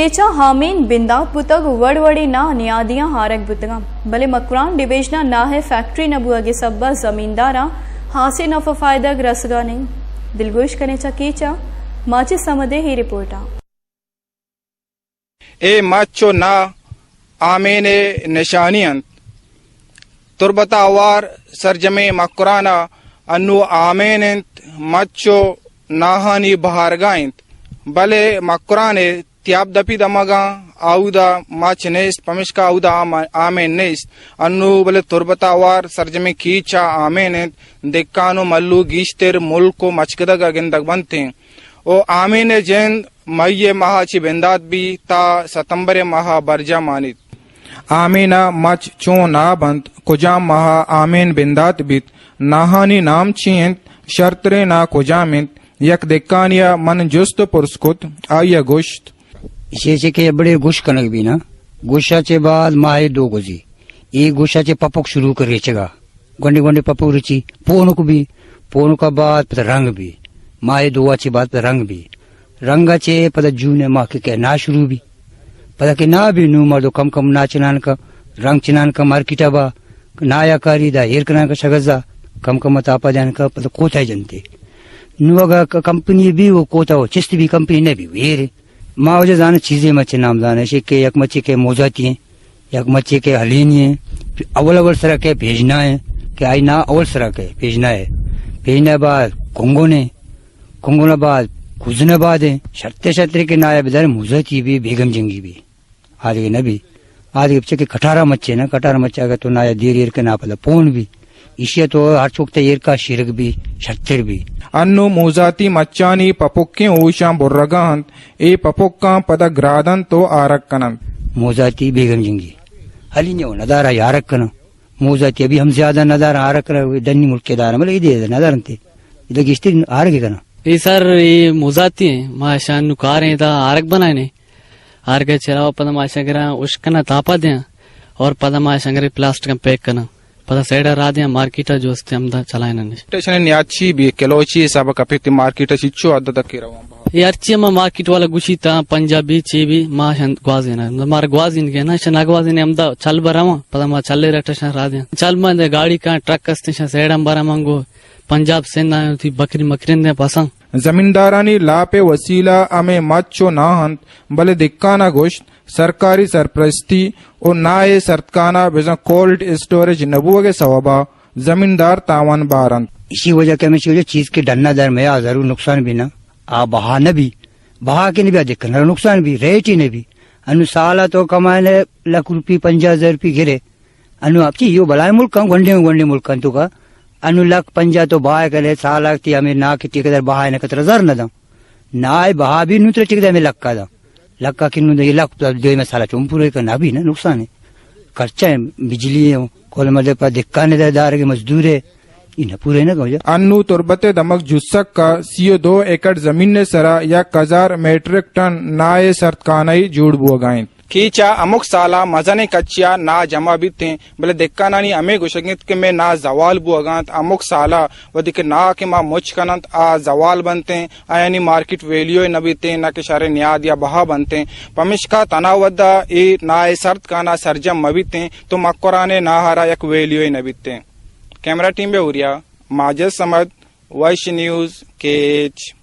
केचा हामीन बिंदात बुतग वड़वड़ी ना नियादियां हारक बुतगा भले मकरान डिवीजना ना है फैक्ट्री नबुआगे सब्बा जमींदारा हासे नफा फायदा रसगा नहीं दिलगोश करने चा केचा माचे समदे ही रिपोर्टा ए माचो ना आमेने निशानियंत तुरबता आवार सरजमे मकराना अनु आमेनंत माचो नाहानी बहारगाइंत भले मकराने त्याब दपी दमगा आउदा माच नेस पमिशका आउदा आमेन नेस अनु भले तुरबता आवार सरजमे कीचा आमेनंत दिक्कानो मल्लू गीश्तेर मुल्क को मचकदग अगिंदग बनते ओ आमेने जैन मई माह बेंदात भी ता सितंबर माह बरजा मानित आमीना मच चो ना बंत कुजाम माह आमीन बेंदात बित नाहानी नाम चींत शर्तरे ना कुजामित यक दिक्कानिया मन जुस्त पुरस्कुत आया गुश्त इसे के बड़े गुश कनक भी ना गुशाचे बाद माहे दो गुजी ये गुशाचे पपक शुरू कर रेचेगा गोंडे गोंडे पपक रुचि पोनक भी पोन का बाद पता रंग भी माहे दोवाचे बाद पता रंग भी रंगाचे पता जूने माह के ना शुरू भी पता के ना भी नू मर्दो कम कम ना चिनान का रंग चिनान का मार्केटा बा नाया कारी दा हेर कना का शगजा कम कम तापा जान का पता कोता जनते नुगा कंपनी भी वो कोता हो चिस्त भी कंपनी ने भी वेरे माँ वजह जाने चीजें मच्छे नाम जाने से के एक मच्छे के मोजाती हैं एक मच्छे के हलीनी है अवल अवल सरा के भेजना है कि आई ना अवल सरा के भेजना है भेजने बाद कोंगोने बाद कुजने बाद है शर्ते शर्ते के नाया बिदार मोजाती भी बेगम जंगी भी आदि नबी आदि बच्चे के कटारा मच्छे ना कटारा मच्छा का तो नाया देर एर के ना पता पोन भी इसे तो हर चौकते एर का शिरक भी शर्तेर भी अन्नु मोजाती मच्चानी पपुक्के ओशा बुर्रगांत ए पपुक्का पद ग्रादन तो आरक्कनंत मोजाती बेगम जंगी हली ने नदारा यारक्कन मोजाती अभी हम ज्यादा नदारा आरक्कन दन्नी मुल्क के दारा मतलब इधर नदारंते इधर गिस्ती आरगे कना ये सर ये मोजाती है माशान नुकार है ता आरक बनाए ने आरके चलाओ पद माशा उश्कना तापा दे और पद माशा प्लास्टिक पैक करना पता सैडा रादिया मार्केटा जोस्ते हमदा चलायनने स्टेशन न्याची भी केलोची सब कपिति मार्केटा चिच्चो अद्द तक रवा ये अर्ची मा मार्केट वाला गुशीता पंजाबी चेबी मा शन ग्वाजिना मार ग्वाजिन के ना शन ग्वाजिन हमदा चल बरामा पता मा चले रटशन रादिया चल मा गाड़ी का ट्रक कस्ते शन सैडम बरामंगो पंजाब से ना थी बकरी मकरिन ने पसंद जमींदारानी लापे वसीला अमे मच्चो नाहंत भले दिक्काना गोश्त सरकारी सरप्रस्ती और नाए सरकाना बेजा कोल्ड स्टोरेज नबुआ के सवाबा जमींदार तावन बारंत इसी वजह के मैं चीज के डरना दर में जरूर नुकसान भी ना आ बहा न भी बहा के नहीं भी अधिक नुकसान भी रेट ही ने भी अनु साला तो कमाने लाख रुपये 50,000 रुपये गिरे अनु आपकी यो बलाय मुल्क गोंडे मुल्क तो का अनु लाख 50 तो बहा करे साला थी हमें ना के टिकदर बहा ने 70,000 न दा ना बहा भी नुत्र टिकदर में लक्का दा लक्का की नु लाख दो में साला चुम्पुरे का ना भी ना नुकसान है खर्चा है बिजली है कोल मदे पर दिक्काने दार के मजदूर है इन पूरे ना कहो अन्नु तुरबते दमक जुस्सक का सीओ 2 एकड़ जमीन ने सरा या 1000 मेट्रिक टन नाए सरकानाई जुड़ बुआगाइन कीचा अमुक साला मजने कच्चिया ना जमा भी थे भले दिक्का नानी अमे गुशगित के में ना जवाल बुआगांत अमुक साला वदिक ना के मा मुच कनंत आ जवाल बनते आयानी मार्केट वैल्यू नबी थे ना के शारे न्याद या बहा बनते पमिशका तनावद्दा ए नाए सर्द काना सरजम मबी थे तो मक्कराने ना हरा एक वैल्यू नबी थे कैमरा टीम बे उरिया माजद समद वैश न्यूज केच